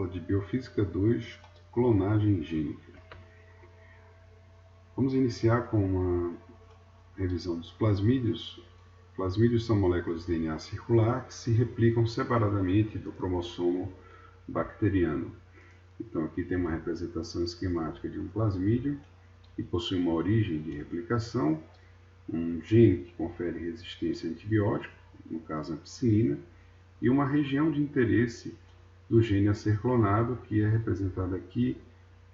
aula de Biofísica 2, clonagem gênica. Vamos iniciar com uma revisão dos plasmídios. Plasmídios são moléculas de DNA circular que se replicam separadamente do cromossomo bacteriano. Então aqui tem uma representação esquemática de um plasmídio que possui uma origem de replicação, um gene que confere resistência a antibiótico, no caso a ampicilina, e uma região de interesse do gene a ser clonado, que é representada aqui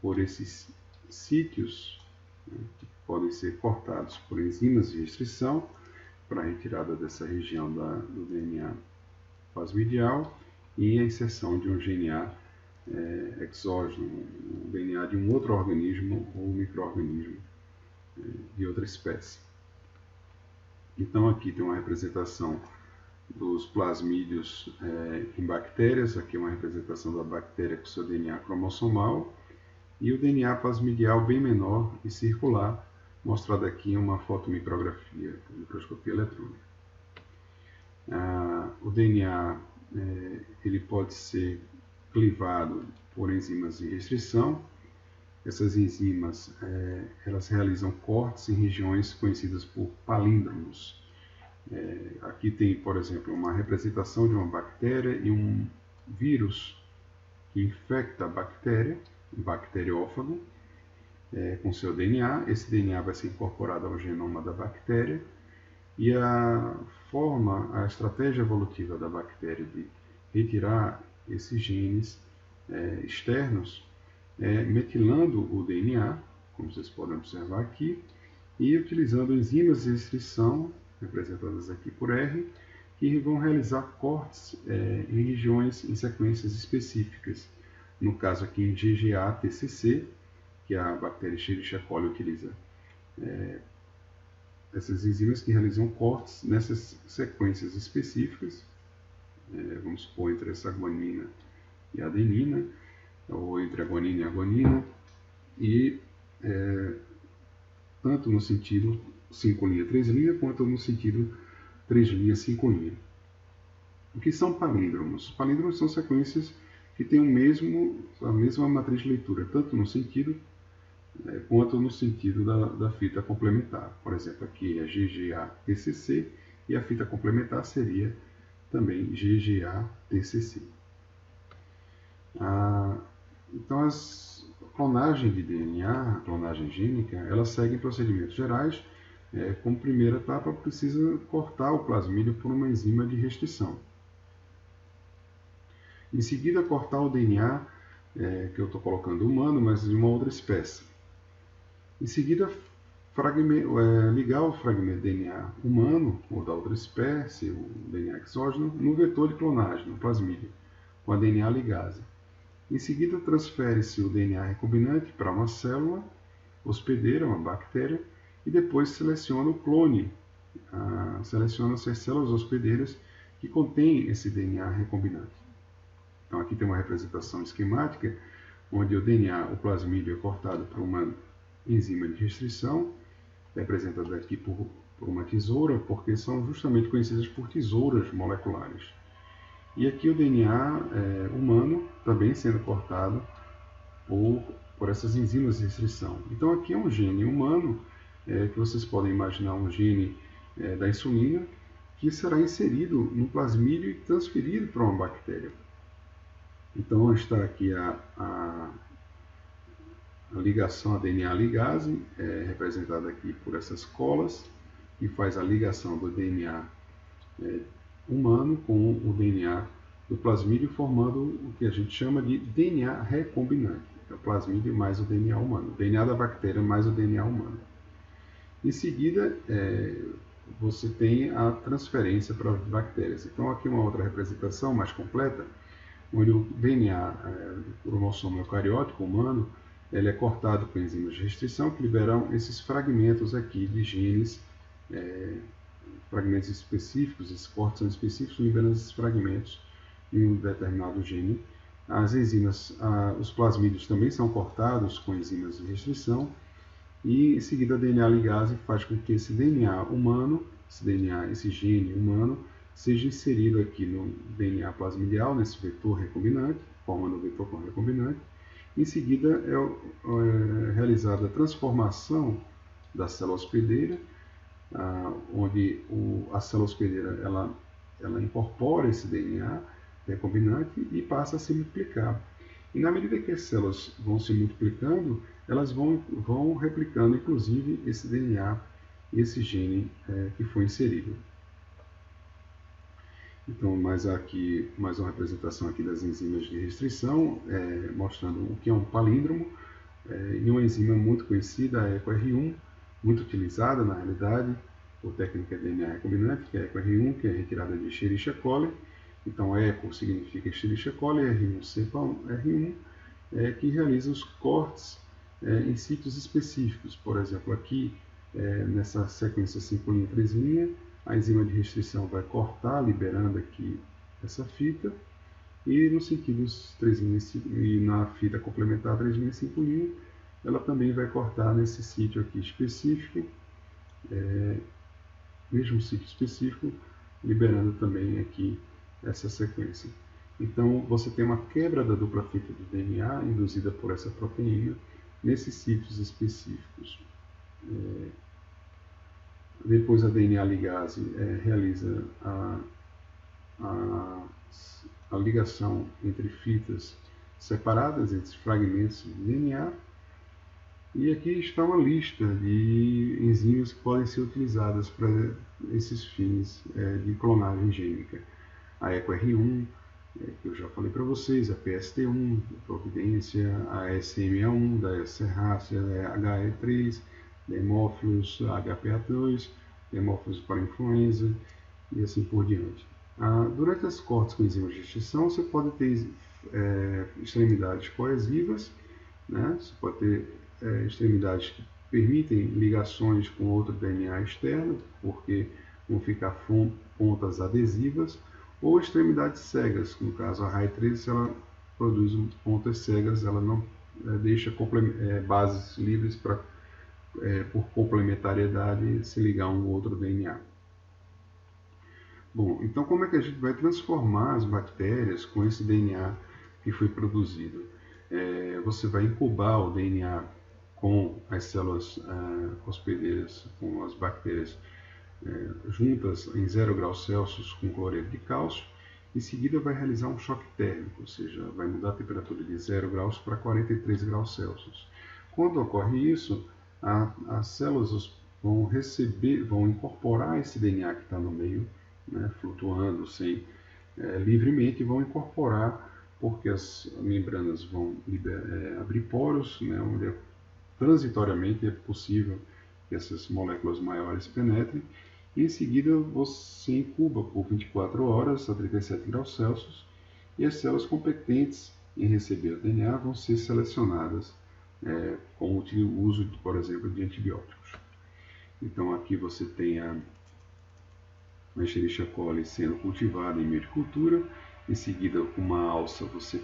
por esses sítios, que podem ser cortados por enzimas de restrição para a retirada dessa região do DNA plasmidial e a inserção de um DNA exógeno, um DNA de um outro organismo ou micro-organismo de outra espécie. Então aqui tem uma representação dos plasmídios em bactérias, aqui é uma representação da bactéria com seu DNA cromossomal, e o DNA plasmidial bem menor e circular, mostrado aqui em uma fotomicrografia, microscopia eletrônica. O DNA ele pode ser clivado por enzimas de restrição. Essas enzimas elas realizam cortes em regiões conhecidas por palíndromos. Aqui tem, por exemplo, uma representação de uma bactéria e um vírus que infecta a bactéria, um bacteriófago, com seu DNA. Esse DNA vai ser incorporado ao genoma da bactéria e a estratégia evolutiva da bactéria de retirar esses genes externos metilando o DNA, como vocês podem observar aqui, e utilizando enzimas de restrição, representadas aqui por R, que vão realizar cortes em regiões em sequências específicas. No caso aqui em GGA-TCC, que a bactéria Escherichia coli utiliza essas enzimas que realizam cortes nessas sequências específicas, vamos supor entre essa guanina e adenina, ou entre a guanina e a guanina, e tanto no sentido 5' 3' quanto no sentido 3' 5'. O que são palíndromos? Palíndromos são sequências que têm a mesma matriz de leitura, tanto no sentido quanto no sentido da fita complementar. Por exemplo, aqui é GGA-TCC e a fita complementar seria também GGA-TCC. Então, a clonagem de DNA, a clonagem gênica, ela segue procedimentos gerais. Como primeira etapa, precisa cortar o plasmídio por uma enzima de restrição. Em seguida, cortar o DNA, que eu estou colocando humano, mas de uma outra espécie. Em seguida, ligar o fragmento de DNA humano, ou da outra espécie, o DNA exógeno, no vetor de clonagem, no plasmídio, com a DNA ligase. Em seguida, transfere-se o DNA recombinante para uma célula hospedeira, uma bactéria, e depois seleciona o clone. Seleciona-se as células hospedeiras que contêm esse DNA recombinante. Então, aqui tem uma representação esquemática, onde o DNA, o plasmídio, é cortado por uma enzima de restrição, representada aqui por uma tesoura, porque são justamente conhecidas por tesouras moleculares. E aqui o DNA humano também sendo cortado por essas enzimas de restrição. Então aqui é um gene humano, que vocês podem imaginar um gene da insulina, que será inserido no plasmídio e transferido para uma bactéria. Então está aqui a ligação a DNA ligase, representada aqui por essas colas, que faz a ligação do DNA humano com o DNA do plasmídio, formando o que a gente chama de DNA recombinante. É o plasmídio mais o DNA humano, o DNA da bactéria mais o DNA humano. Em seguida, você tem a transferência para as bactérias. Então aqui uma outra representação mais completa, onde o DNA do cromossomo eucariótico humano ele é cortado por enzimas de restrição que liberam esses fragmentos aqui de genes, fragmentos específicos, esses cortes são específicos, liberando esses fragmentos em um determinado gene. As enzimas, os plasmídios também são cortados com enzimas de restrição e em seguida a DNA ligase faz com que esse DNA humano, esse gene humano, seja inserido aqui no DNA plasmidial, nesse vetor recombinante, formando o vetor com recombinante. Em seguida é realizada a transformação da célula hospedeira, onde a célula hospedeira ela incorpora esse DNA recombinante e passa a se multiplicar. E na medida que as células vão se multiplicando, elas vão replicando, inclusive, esse DNA, esse gene que foi inserido. Então, mais uma representação aqui das enzimas de restrição, mostrando o que é um palíndromo, e uma enzima muito conhecida, a EcoR1, muito utilizada na realidade, por técnica de DNA recombinante, que é a EcoR1, que é retirada de Escherichia coli. Então, ECO significa Escherichia coli, R1 cepa R1, que realiza os cortes em sítios específicos. Por exemplo, aqui, nessa sequência 5' 3', a enzima de restrição vai cortar, liberando aqui essa fita, e no sentido 3' e na fita complementar 3' e 5', ela também vai cortar nesse sítio aqui específico, mesmo sítio específico, liberando também aqui essa sequência. Então, você tem uma quebra da dupla fita do DNA induzida por essa proteína nesses sítios específicos. Depois a DNA ligase realiza a ligação entre fitas separadas, entre fragmentos de DNA. E aqui está uma lista de enzimas que podem ser utilizadas para esses fins de clonagem gênica. A EcoR1, que eu já falei para vocês, a PST1, da Providência, a SMA1, da Serrácea, a HE3, da Haemophilus, a HPA2, Haemophilus para influenza e assim por diante. Durante as cortes com enzimas de restrição, você pode ter extremidades coesivas, né? Você pode ter extremidades que permitem ligações com outro DNA externo, porque vão ficar pontas adesivas, ou extremidades cegas, no caso a RAI3, ela produz pontas cegas, ela não deixa bases livres para, por complementariedade, se ligar a um outro DNA. Bom, então como é que a gente vai transformar as bactérias com esse DNA que foi produzido? Você vai incubar o DNA com as células hospedeiras, com as bactérias juntas em 0 graus Celsius com cloreto de cálcio. Em seguida vai realizar um choque térmico, ou seja, vai mudar a temperatura de 0 graus para 43 graus Celsius. Quando ocorre isso, as células vão incorporar esse DNA que está no meio, né, flutuando livremente, e vão incorporar, porque as membranas vão abrir poros, né, onde transitoriamente é possível que essas moléculas maiores penetrem. E em seguida você incuba por 24 horas a 37 graus Celsius, e as células competentes em receber o DNA vão ser selecionadas com o uso, por exemplo, de antibióticos. Então aqui você tem a Escherichia coli sendo cultivada em meio de cultura. Em seguida, com uma alça, você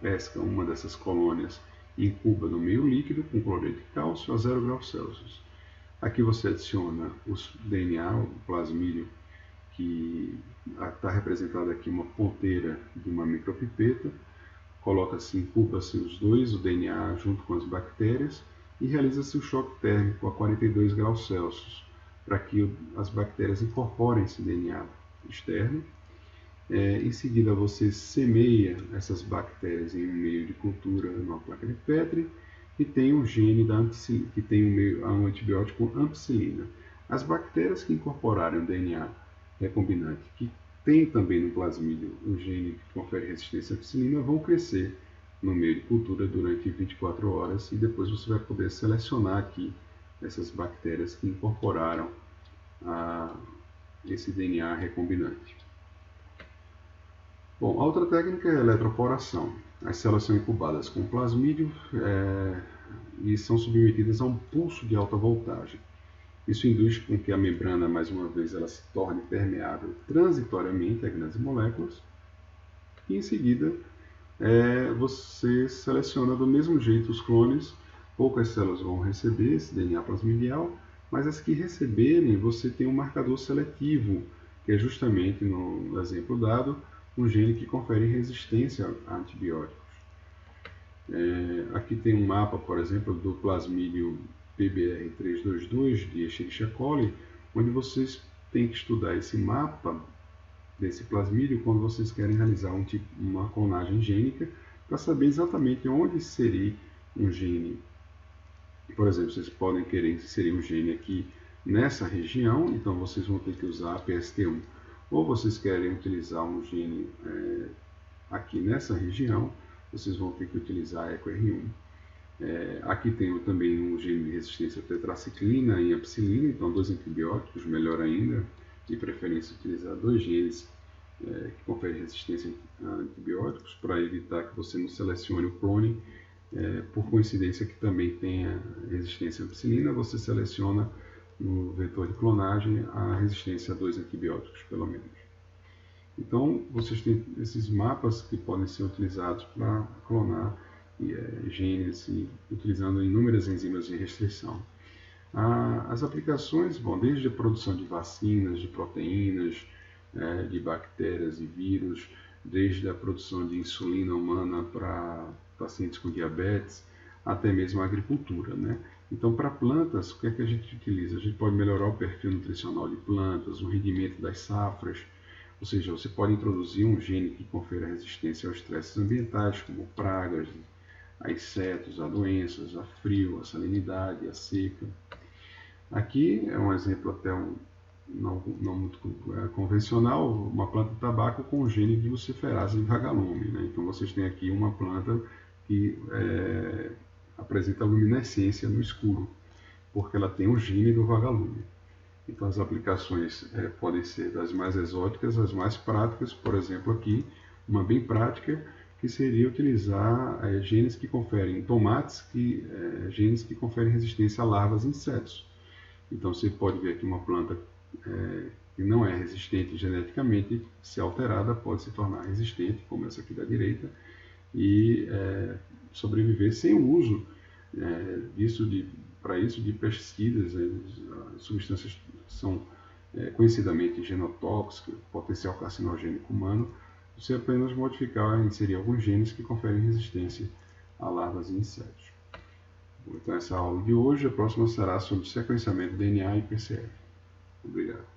pesca uma dessas colônias e incuba no meio líquido com cloreto de cálcio a 0 graus Celsius. Aqui você adiciona os DNA, o plasmídio, que está representado aqui uma ponteira de uma micropipeta. Coloca-se, incuba-se os dois, o DNA junto com as bactérias, e realiza-se o choque térmico a 42 graus Celsius, para que as bactérias incorporem esse DNA externo. Em seguida, você semeia essas bactérias em um meio de cultura, numa placa de Petri, que tem um gene que tem um antibiótico ampicilina. As bactérias que incorporarem o DNA recombinante, que tem também no plasmídio um gene que confere resistência à ampicilina, vão crescer no meio de cultura durante 24 horas, e depois você vai poder selecionar aqui essas bactérias que incorporaram esse DNA recombinante. Bom, a outra técnica é a eletroporação. As células são incubadas com plasmídio e são submetidas a um pulso de alta voltagem. Isso induz com que a membrana, mais uma vez, ela se torne permeável transitoriamente a grandes moléculas. E em seguida, você seleciona do mesmo jeito os clones. Poucas células vão receber esse DNA plasmidial, mas as que receberem, você tem um marcador seletivo que é justamente, no exemplo dado, um gene que confere resistência a antibióticos. Aqui tem um mapa, por exemplo, do plasmídio PBR322 de Escherichia coli, onde vocês têm que estudar esse mapa desse plasmídio quando vocês querem realizar uma clonagem gênica para saber exatamente onde inserir um gene. Por exemplo, vocês podem querer inserir um gene aqui nessa região, então vocês vão ter que usar a PST1. Ou vocês querem utilizar um gene aqui nessa região, vocês vão ter que utilizar a EcoR1. Aqui tem também um gene de resistência à tetraciclina e ampicilina, então 2 antibióticos, melhor ainda, de preferência utilizar 2 genes que conferem resistência a antibióticos, para evitar que você não selecione o clone por coincidência que também tenha resistência à ampicilina, você seleciona no vetor de clonagem a resistência a 2 antibióticos, pelo menos. Então, vocês têm esses mapas que podem ser utilizados para clonar genes, utilizando inúmeras enzimas de restrição. As aplicações, desde a produção de vacinas, de proteínas, de bactérias e vírus, desde a produção de insulina humana para pacientes com diabetes, até mesmo a agricultura, né? Então, para plantas, o que é que a gente utiliza? A gente pode melhorar o perfil nutricional de plantas, o rendimento das safras, ou seja, você pode introduzir um gene que confere resistência aos estresses ambientais, como pragas, a insetos, a doenças, a frio, a salinidade, a seca. Aqui é um exemplo até não muito convencional, uma planta de tabaco com o gene de luciferase e vagalume, né? Então vocês têm aqui uma planta que apresenta luminescência no escuro, porque ela tem o gene do vagalume. Então as aplicações podem ser das mais exóticas às mais práticas, por exemplo aqui, uma bem prática, que seria utilizar genes que conferem, tomates, genes que conferem resistência a larvas e insetos. Então você pode ver aqui uma planta que não é resistente geneticamente, se alterada, pode se tornar resistente, como essa aqui da direita, e sobreviver sem o uso para isso de pesticidas. As substâncias são conhecidamente genotóxicas, potencial carcinogênico humano. Você apenas modificar e inserir alguns genes que conferem resistência a larvas e insetos. Então essa é a aula de hoje. A próxima será sobre sequenciamento de DNA e PCR. Obrigado.